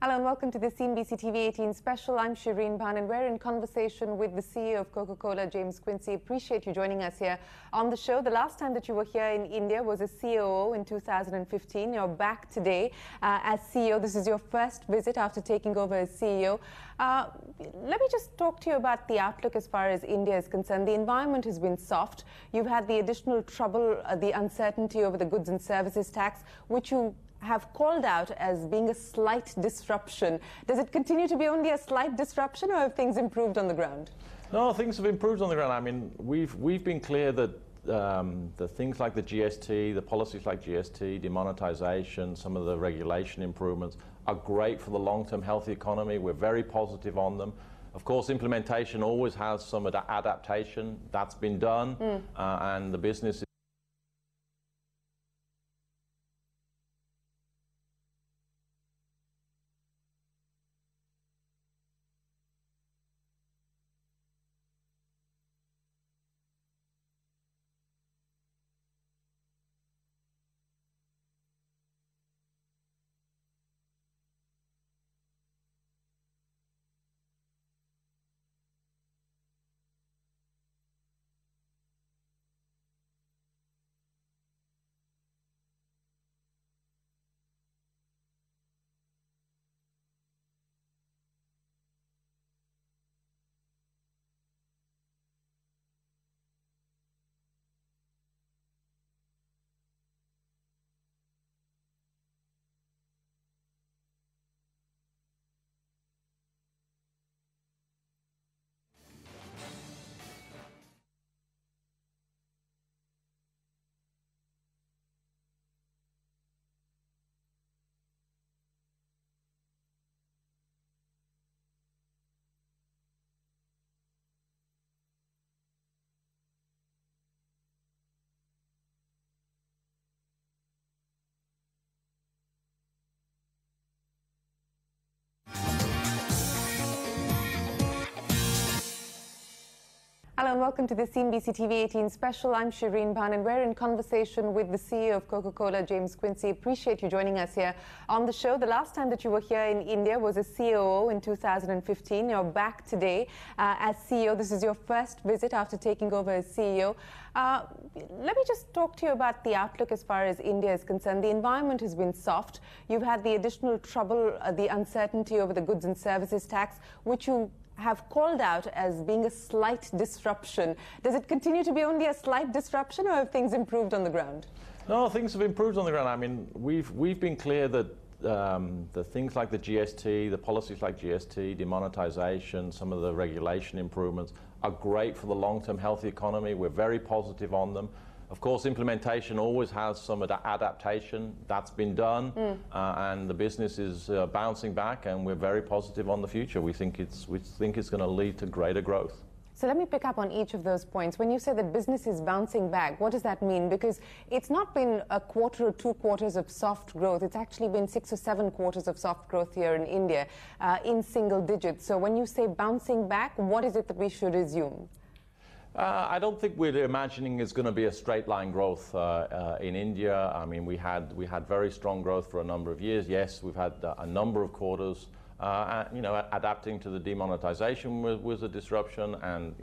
Hello and welcome to the CNBC TV 18 special. I'm Shireen Bhan and we're in conversation with the CEO of Coca-Cola, James Quincey. Appreciate you joining us here on the show. The last time that you were here in India was as COO in 2015. You're back today as CEO. This is your first visit after taking over as CEO. Let me just talk to you about the outlook as far as India is concerned. The environment has been soft. You've had the additional trouble, the uncertainty over the goods and services tax, which you have called out as being a slight disruption. Does it continue to be only a slight disruption, or have things improved on the ground? No, things have improved on the ground. I mean, we've been clear that the things like the GST, the policies like GST, demonetization, some of the regulation improvements are great for the long-term healthy economy. We're very positive on them. Of course, implementation always has some adaptation. That's been done, and the business is Hello and welcome to the CNBC TV 18 special. I'm Shireen Bhan and we're in conversation with the CEO of Coca-Cola, James Quincey. Appreciate you joining us here on the show. The last time that you were here in India was as COO in 2015. You're back today as CEO. This is your first visit after taking over as CEO. Let me just talk to you about the outlook as far as India is concerned. The environment has been soft. You've had the additional trouble, the uncertainty over the goods and services tax, which you have called out as being a slight disruption. Does it continue to be only a slight disruption, or have things improved on the ground? No, things have improved on the ground. I mean, we've been clear that the things like the GST, the policies like GST, demonetization, some of the regulation improvements are great for the long-term healthy economy. We're very positive on them. Of course, implementation always has some adaptation. That's been done, and the business is bouncing back, and we're very positive on the future. We think it's going to lead to greater growth. So let me pick up on each of those points. When you say that business is bouncing back, what does that mean? Because it's not been a quarter or 2 quarters of soft growth. It's actually been 6 or 7 quarters of soft growth here in India, in single digits. So when you say bouncing back, what is it that we should assume? I don't think we're imagining it's going to be a straight line growth in India. I mean, we had very strong growth for a number of years. Yes, we've had a number of quarters. Adapting to the demonetization was a disruption, and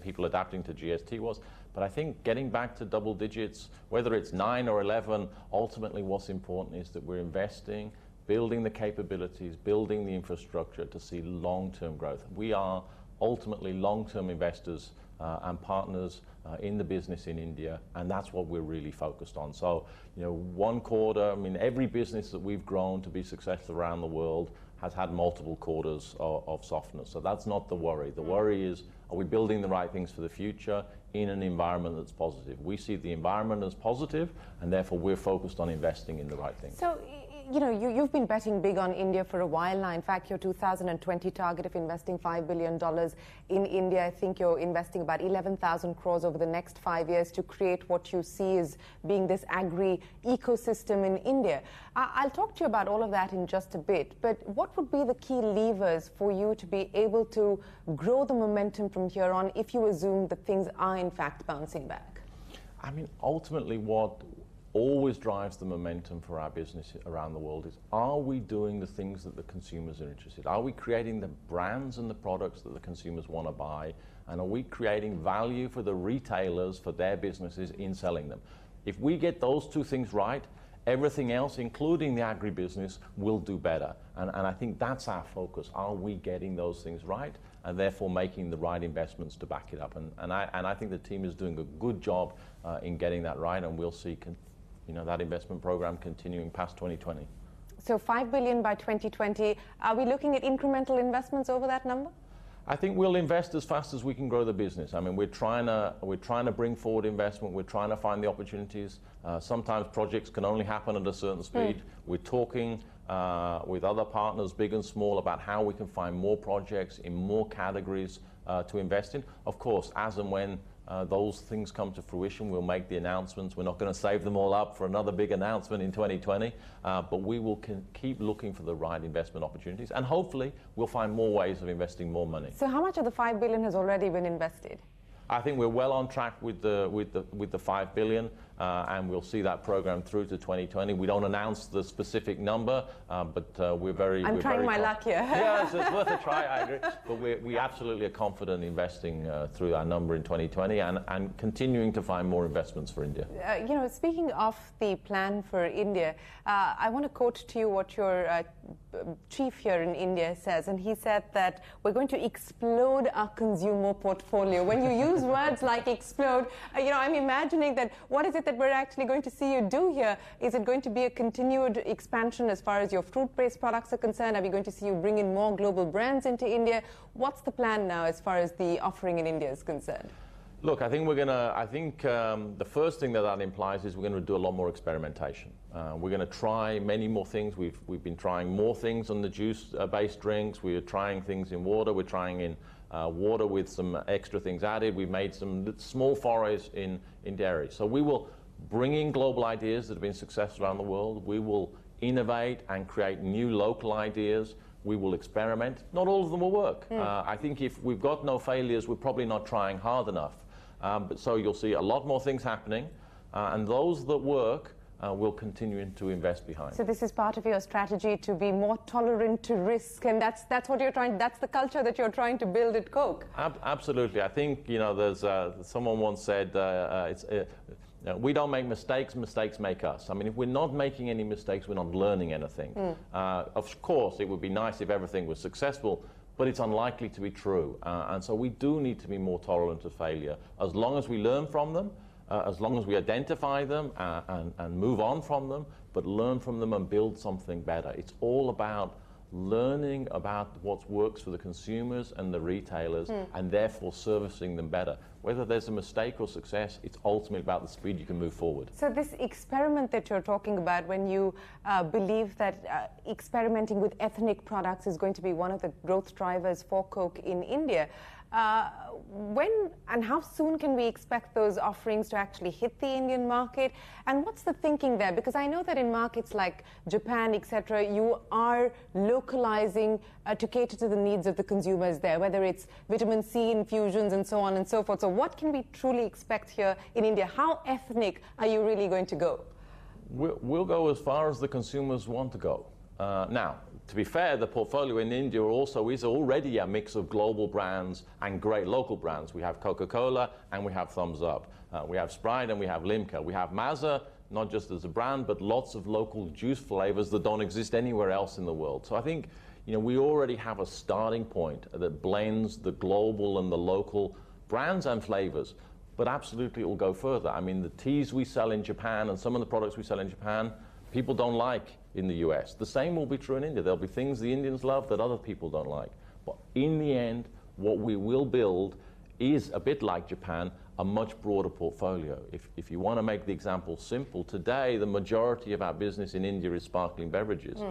people adapting to GST was. But I think getting back to double digits, whether it's 9 or 11, ultimately what's important is that we're investing, building the capabilities, building the infrastructure to see long-term growth. We are ultimately long-term investors and partners in the business in India, and that's what we're really focused on. So, 1 quarter, I mean, every business that we've grown to be successful around the world has had multiple quarters of softness. So that's not the worry. The worry is, are we building the right things for the future in an environment that's positive? We see the environment as positive, and therefore we're focused on investing in the right things. So, you've been betting big on India for a while now. In fact, your 2020 target of investing $5 billion in India, I think you're investing about 11,000 crores over the next 5 years to create what you see as being this agri ecosystem in India. I'll talk to you about all of that in just a bit, but what would be the key levers for you to be able to grow the momentum from here on if you assume that things are in fact bouncing back? I mean, ultimately what always drives the momentum for our business around the world is, are we doing the things that the consumers are interested in? Are we creating the brands and the products that the consumers want to buy? And are we creating value for the retailers, for their businesses in selling them? If we get those two things right, everything else, including the agribusiness, will do better. And I think that's our focus. Are we getting those things right? And therefore making the right investments to back it up. And I think the team is doing a good job in getting that right, and we'll see that investment program continuing past 2020. So 5 billion by 2020. Are we looking at incremental investments over that number? I think we'll invest as fast as we can grow the business. I mean, we're trying to bring forward investment. We're trying to find the opportunities. Sometimes projects can only happen at a certain speed. We're talking with other partners, big and small, about how we can find more projects in more categories to invest in. Of course, as and when those things come to fruition, we'll make the announcements. We're not going to save them all up for another big announcement in 2020, but we will keep looking for the right investment opportunities, and hopefully we'll find more ways of investing more money. So how much of the 5 billion has already been invested? I think we're well on track with the 5 billion, and we'll see that program through to 2020. We don't announce the specific number, but we're very. I'm trying my luck here. Yeah, it's worth a try. I agree. But we absolutely are confident investing through our number in 2020 and continuing to find more investments for India. Speaking of the plan for India, I want to quote to you what your chief here in India says, and he said that we're going to explode our consumer portfolio. When you use words like explode, I'm imagining that what is it that we're actually going to see you do here? Is it going to be a continued expansion as far as your fruit-based products are concerned? Are we going to see you bring in more global brands into India? What's the plan now as far as the offering in India is concerned? Look, I think the first thing that implies is we're going to do a lot more experimentation. We're going to try many more things. We've been trying more things on the juice-based drinks. We're trying things in water. We're trying in water with some extra things added. We've made some small forays in dairy. So we will bring in global ideas that have been successful around the world. We will innovate and create new local ideas. We will experiment. Not all of them will work. I think if we've got no failures, we're probably not trying hard enough. So you'll see a lot more things happening, and those that work we'll continue to invest behind. So this is part of your strategy to be more tolerant to risk, and that's what you're trying. That's the culture that you're trying to build at Coke. Absolutely. I think there's someone once said we don't make mistakes; mistakes make us. I mean, if we're not making any mistakes, we're not learning anything. Of course, it would be nice if everything was successful, but it's unlikely to be true. And so we do need to be more tolerant of failure. As long as we learn from them, as long as we identify them and move on from them, but learn from them and build something better. It's all about learning about what works for the consumers and the retailers, and therefore servicing them better. Whether there's a mistake or success, it's ultimately about the speed you can move forward. So this experiment that you're talking about, when you believe that experimenting with ethnic products is going to be one of the growth drivers for Coke in India, when and how soon can we expect those offerings to actually hit the Indian market? And what's the thinking there? Because I know that in markets like Japan, etc., you are localizing to cater to the needs of the consumers there, whether it's vitamin C infusions and so on and so forth. So what can we truly expect here in India? How ethnic are you really going to go? We'll go as far as the consumers want to go. Now, to be fair, the portfolio in India also is already a mix of global brands and great local brands. We have Coca-Cola and we have Thumbs Up. We have Sprite and we have Limca. We have Maaza, not just as a brand, but lots of local juice flavors that don't exist anywhere else in the world. So I think we already have a starting point that blends the global and the local brands and flavors. But absolutely it will go further. I mean, the teas we sell in Japan and some of the products we sell in Japan, people don't like in the US. The same will be true in India. There'll be things the Indians love that other people don't like. But in the end, what we will build is, a bit like Japan, a much broader portfolio. If you want to make the example simple, today the majority of our business in India is sparkling beverages.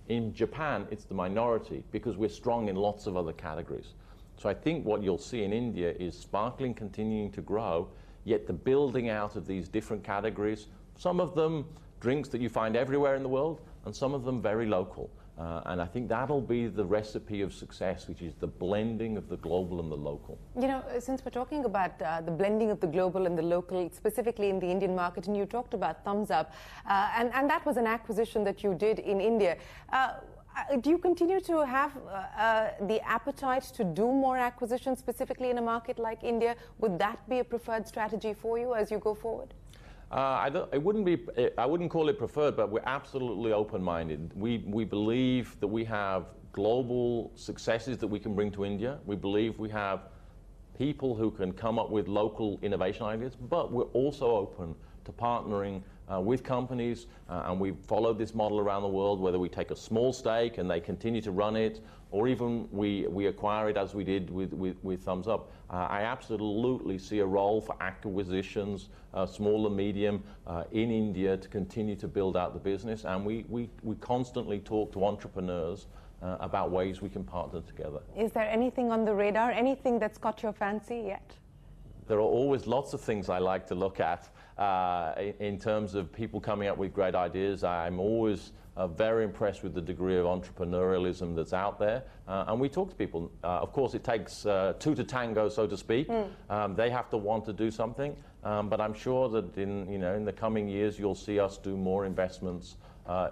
In Japan, it's the minority because we're strong in lots of other categories. So I think what you'll see in India is sparkling continuing to grow, yet the building out of these different categories, some of them drinks that you find everywhere in the world, and some of them very local. And I think that'll be the recipe of success, which is the blending of the global and the local. You know, since we're talking about the blending of the global and the local, specifically in the Indian market, and you talked about Thums Up, and that was an acquisition that you did in India. Do you continue to have the appetite to do more acquisitions, specifically in a market like India? Would that be a preferred strategy for you as you go forward? I wouldn't call it preferred, but we're absolutely open-minded. We believe that we have global successes that we can bring to India. We believe we have people who can come up with local innovation ideas, but we're also open to partnering with companies, and we've followed this model around the world, whether we take a small stake and they continue to run it, or even we acquire it as we did with Thums Up. I absolutely see a role for acquisitions, small and medium, in India to continue to build out the business, and we constantly talk to entrepreneurs about ways we can partner together. Is there anything on the radar, anything that's caught your fancy yet? There are always lots of things I like to look at in terms of people coming up with great ideas. I'm always very impressed with the degree of entrepreneurialism that's out there. And we talk to people. Of course, it takes two to tango, so to speak. They have to want to do something. But I'm sure that in the coming years, you'll see us do more investments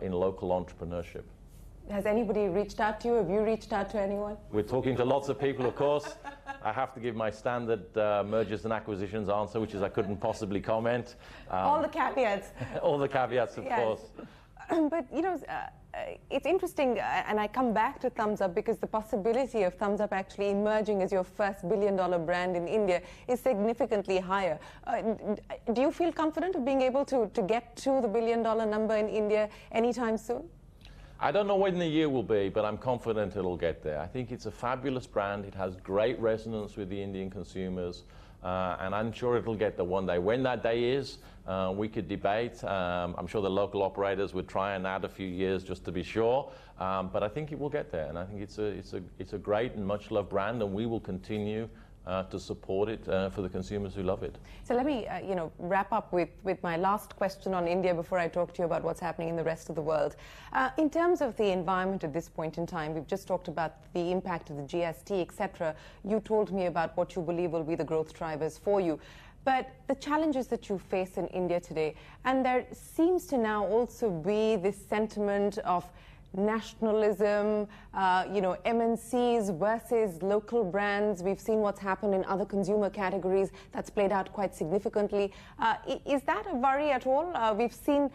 in local entrepreneurship. Has anybody reached out to you? Have you reached out to anyone? We're talking to lots of people, of course. I have to give my standard mergers and acquisitions answer, which is I couldn't possibly comment. All the caveats. All the caveats, of course. But, it's interesting, and I come back to Thums Up because the possibility of Thums Up actually emerging as your first billion-dollar brand in India is significantly higher. Do you feel confident of being able to get to the billion-dollar number in India anytime soon? I don't know when the year will be, but I'm confident it'll get there. I think it's a fabulous brand. It has great resonance with the Indian consumers, and I'm sure it'll get there one day. When that day is, we could debate. I'm sure the local operators would try and add a few years just to be sure, but I think it will get there, and I think it's a great and much-loved brand, and we will continue to support it for the consumers who love it. So let me, wrap up with my last question on India before I talk to you about what's happening in the rest of the world. In terms of the environment at this point in time, we've just talked about the impact of the GST, etc. You told me about what you believe will be the growth drivers for you. But the challenges that you face in India today, and there seems to now also be this sentiment of nationalism, MNCs versus local brands. We've seen what's happened in other consumer categories. That's played out quite significantly. Is that a worry at all? We've seen,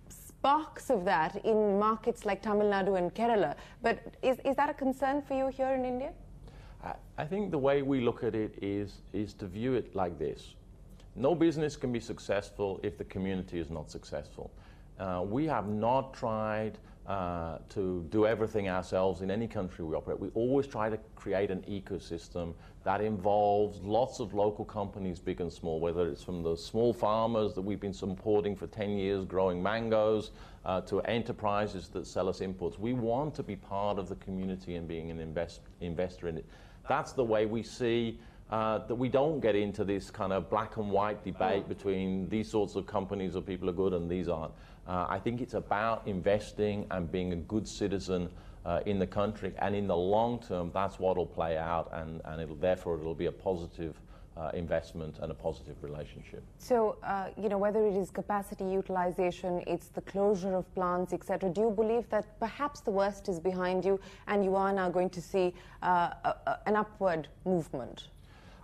sparks of that in markets like Tamil Nadu and Kerala. But is that a concern for you here in India? I think the way we look at it is to view it like this. No business can be successful if the community is not successful. We have not tried to do everything ourselves in any country we operate. We always try to create an ecosystem that involves lots of local companies, big and small, whether it's from the small farmers that we've been supporting for 10 years growing mangoes to enterprises that sell us inputs. We want to be part of the community and being an investor in it. That's the way we see that we don't get into this kind of black and white debate between these sorts of companies or people are good and these aren't. I think it's about investing and being a good citizen in the country, and in the long term, that's what will play out, and therefore it'll be a positive investment and a positive relationship. So, whether it is capacity utilization, it's the closure of plants, etc., do you believe that perhaps the worst is behind you and you are now going to see an upward movement?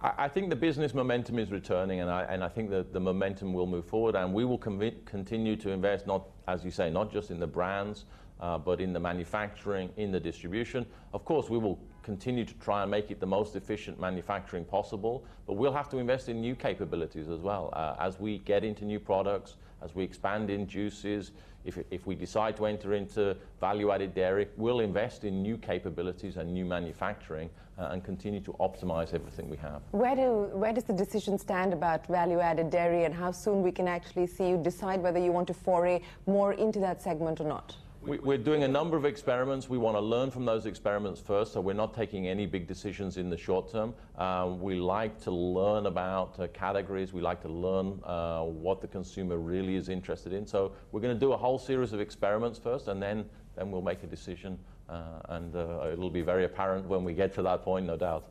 I think the business momentum is returning, and I think that the momentum will move forward, and we will continue to invest, not, as you say, not just in the brands, but in the manufacturing, in the distribution. Of course, we will continue to try and make it the most efficient manufacturing possible, but we'll have to invest in new capabilities as well. As we get into new products, as we expand in juices, if we decide to enter into value-added dairy, we'll invest in new capabilities and new manufacturing and continue to optimize everything we have. Where does the decision stand about value-added dairy, and how soon we can actually see you decide whether you want to foray more into that segment or not? We're doing a number of experiments. We want to learn from those experiments first, so we're not taking any big decisions in the short term. We like to learn about categories. We like to learn what the consumer really is interested in. So we're going to do a whole series of experiments first, and then we'll make a decision. And it'll be very apparent when we get to that point, no doubt.